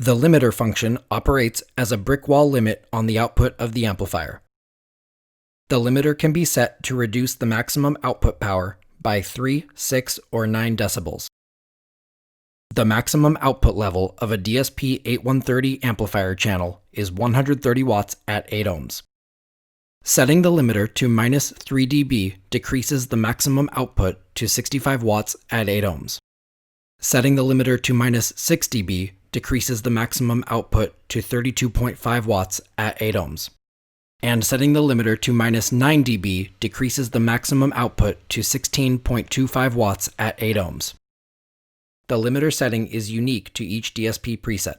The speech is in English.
The limiter function operates as a brick wall limit on the output of the amplifier. The limiter can be set to reduce the maximum output power by 3, 6, or 9 decibels. The maximum output level of a DSP-8130 amplifier channel is 130 watts at 8 ohms. Setting the limiter to -3 dB decreases the maximum output to 65 watts at 8 ohms. Setting the limiter to -6 dB decreases the maximum output to 32.5 watts at 8 ohms. And setting the limiter to -9 dB decreases the maximum output to 16.25 watts at 8 ohms. The limiter setting is unique to each DSP preset.